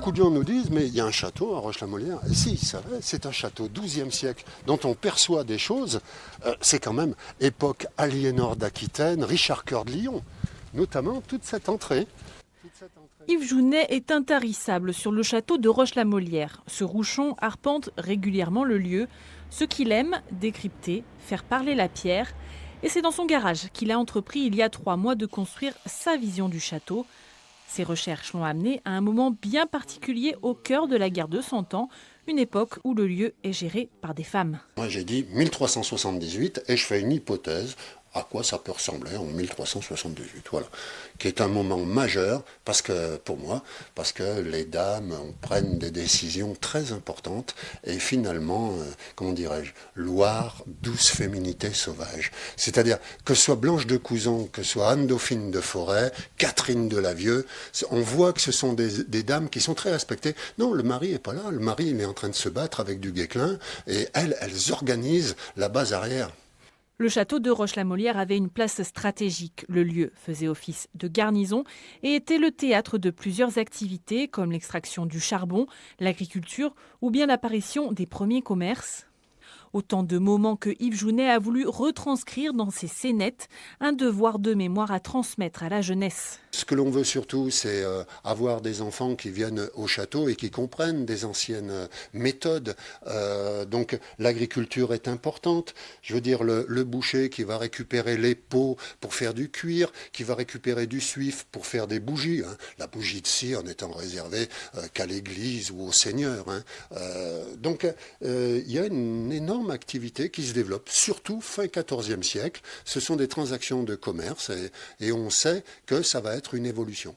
beaucoup de gens nous disent, mais il y a un château à Roche-la-Molière. Et si, c'est vrai, c'est un château XIIe siècle dont on perçoit des choses. C'est quand même époque Aliénor d'Aquitaine, Richard Cœur de Lion, notamment toute cette entrée. Yves Jounet est intarissable sur le château de Roche-la-Molière. Ce rouchon arpente régulièrement le lieu. Ce qu'il aime, décrypter, faire parler la pierre. Et c'est dans son garage qu'il a entrepris il y a 3 mois de construire sa vision du château. Ces recherches l'ont amené à un moment bien particulier au cœur de la guerre de 100 ans, une époque où le lieu est géré par des femmes. Moi j'ai dit 1378 et je fais une hypothèse à quoi ça peut ressembler en 1378, voilà, qui est un moment majeur pour moi, parce que les dames prennent des décisions très importantes et finalement, comment dirais-je, Loire, douce féminité sauvage. C'est-à-dire que ce soit Blanche de Couzon, que ce soit Anne-Dauphine de Forêt, Catherine de la Vieux, on voit que ce sont des dames qui sont très respectées. Non, le mari n'est pas là, le mari il est en train de se battre avec du Guesclin et elles organisent la base arrière. Le château de Roche-la-Molière avait une place stratégique. Le lieu faisait office de garnison et était le théâtre de plusieurs activités comme l'extraction du charbon, l'agriculture ou bien l'apparition des premiers commerces. Autant de moments que Yves Jounet a voulu retranscrire dans ses scénettes, un devoir de mémoire à transmettre à la jeunesse. Ce que l'on veut surtout, c'est avoir des enfants qui viennent au château et qui comprennent des anciennes méthodes. Donc l'agriculture est importante. Je veux dire, le boucher qui va récupérer les peaux pour faire du cuir, qui va récupérer du suif pour faire des bougies. La bougie de cire n'étant réservée qu'à l'église ou au seigneur. Donc il y a une énorme activité qui se développe, surtout fin XIVe siècle. Ce sont des transactions de commerce et on sait que ça va être une évolution.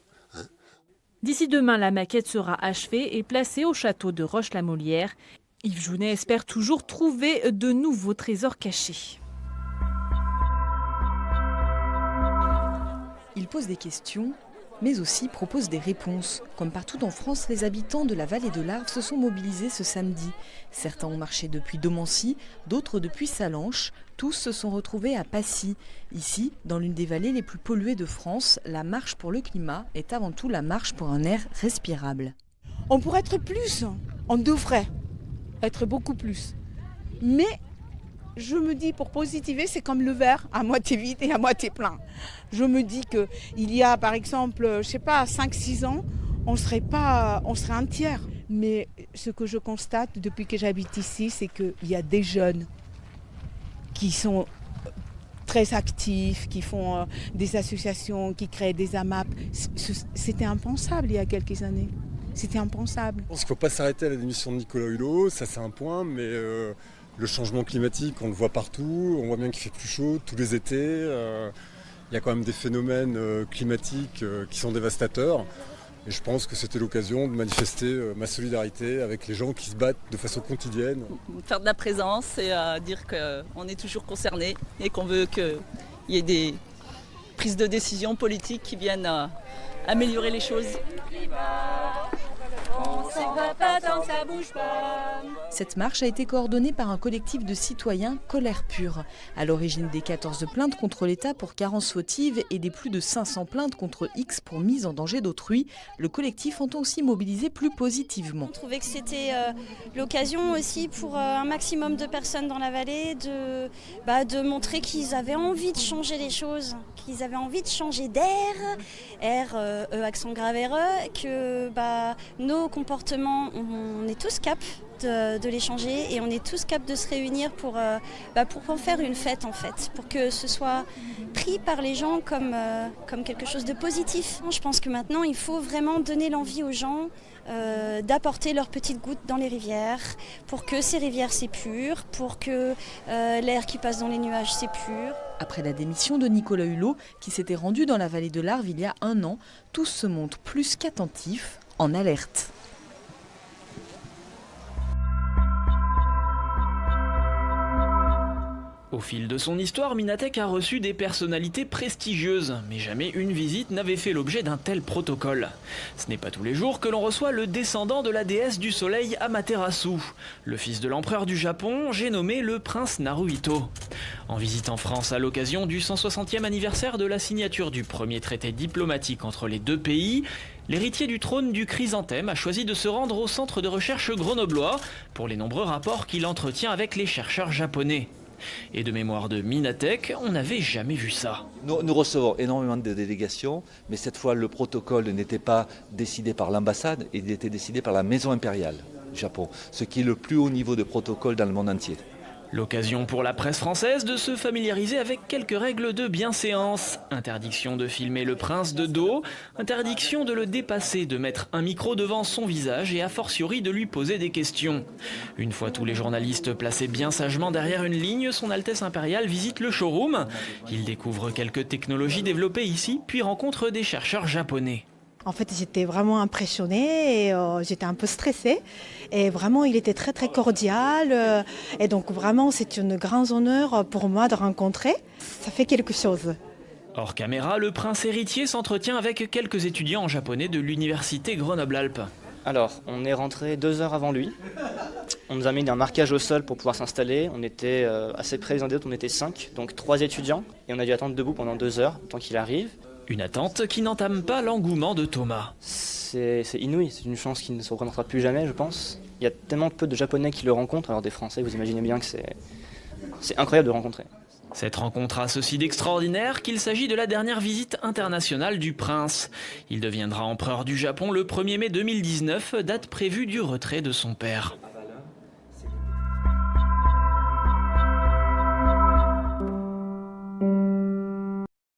D'ici demain, la maquette sera achevée et placée au château de Roche-la-Molière. Yves Jounet espère toujours trouver de nouveaux trésors cachés. Il pose des questions, mais aussi propose des réponses. Comme partout en France, les habitants de la vallée de l'Arve se sont mobilisés ce samedi. Certains ont marché depuis Domancy, d'autres depuis Salanches. Tous se sont retrouvés à Passy. Ici, dans l'une des vallées les plus polluées de France, la marche pour le climat est avant tout la marche pour un air respirable. On pourrait être plus, on devrait être beaucoup plus. Mais je me dis, pour positiver, c'est comme le verre, à moitié vide et à moitié plein. Je me dis qu'il y a, par exemple, je sais pas, 5-6 ans, on serait un tiers. Mais ce que je constate depuis que j'habite ici, c'est qu'il y a des jeunes qui sont très actifs, qui font des associations, qui créent des AMAP. C'était impensable il y a quelques années. C'était impensable. Je pense qu'il ne faut pas s'arrêter à la démission de Nicolas Hulot, ça c'est un point, mais le changement climatique, on le voit partout, on voit bien qu'il fait plus chaud tous les étés. Il y a quand même des phénomènes climatiques qui sont dévastateurs. Et je pense que c'était l'occasion de manifester ma solidarité avec les gens qui se battent de façon quotidienne. Faire de la présence et dire qu'on est toujours concerné et qu'on veut qu'il y ait des prises de décision politiques qui viennent améliorer les choses. Cette marche a été coordonnée par un collectif de citoyens Colère Pure. À l'origine des 14 plaintes contre l'État pour carence fautive et des plus de 500 plaintes contre X pour mise en danger d'autrui, le collectif entend aussi mobiliser plus positivement. On trouvait que c'était l'occasion aussi pour un maximum de personnes dans la vallée de montrer qu'ils avaient envie de changer les choses, qu'ils avaient envie de changer d'air, accent grave RE, que nos comportements, on est tous capables de les changer et on est tous capables de se réunir pour en faire une fête en fait, pour que ce soit pris par les gens comme quelque chose de positif. Je pense que maintenant il faut vraiment donner l'envie aux gens d'apporter leur petite goutte dans les rivières pour que ces rivières s'épurent, pour que l'air qui passe dans les nuages s'épure. Après la démission de Nicolas Hulot, qui s'était rendu dans la vallée de l'Arve il y a 1 an, tous se montrent plus qu'attentifs, en alerte. Au fil de son histoire, Minatek a reçu des personnalités prestigieuses, mais jamais une visite n'avait fait l'objet d'un tel protocole. Ce n'est pas tous les jours que l'on reçoit le descendant de la déesse du soleil Amaterasu, le fils de l'empereur du Japon, j'ai nommé le prince Naruhito. En visite en France à l'occasion du 160e anniversaire de la signature du premier traité diplomatique entre les deux pays, l'héritier du trône du chrysanthème a choisi de se rendre au centre de recherche grenoblois pour les nombreux rapports qu'il entretient avec les chercheurs japonais. Et de mémoire de Minatek, on n'avait jamais vu ça. Nous recevons énormément de délégations, mais cette fois le protocole n'était pas décidé par l'ambassade, il était décidé par la maison impériale du Japon, ce qui est le plus haut niveau de protocole dans le monde entier. L'occasion pour la presse française de se familiariser avec quelques règles de bienséance. Interdiction de filmer le prince de dos, interdiction de le dépasser, de mettre un micro devant son visage et a fortiori de lui poser des questions. Une fois tous les journalistes placés bien sagement derrière une ligne, son Altesse impériale visite le showroom. Il découvre quelques technologies développées ici, puis rencontre des chercheurs japonais. En fait, j'étais vraiment impressionnée et j'étais un peu stressée. Et vraiment, il était très, très cordial. Et donc, vraiment, c'est un grand honneur pour moi de rencontrer. Ça fait quelque chose. Hors caméra, le prince héritier s'entretient avec quelques étudiants en japonais de l'université Grenoble-Alpes. Alors, on est rentré 2 heures avant lui. On nous a mis un marquage au sol pour pouvoir s'installer. On était assez près les uns des autres, on était 5, donc 3 étudiants. Et on a dû attendre debout pendant 2 heures, tant qu'il arrive. Une attente qui n'entame pas l'engouement de Thomas. C'est inouï, c'est une chance qui ne se représentera plus jamais, je pense. Il y a tellement peu de Japonais qui le rencontrent, alors des Français, vous imaginez bien que c'est incroyable de rencontrer. Cette rencontre a ceci d'extraordinaire qu'il s'agit de la dernière visite internationale du prince. Il deviendra empereur du Japon le 1er mai 2019, date prévue du retrait de son père.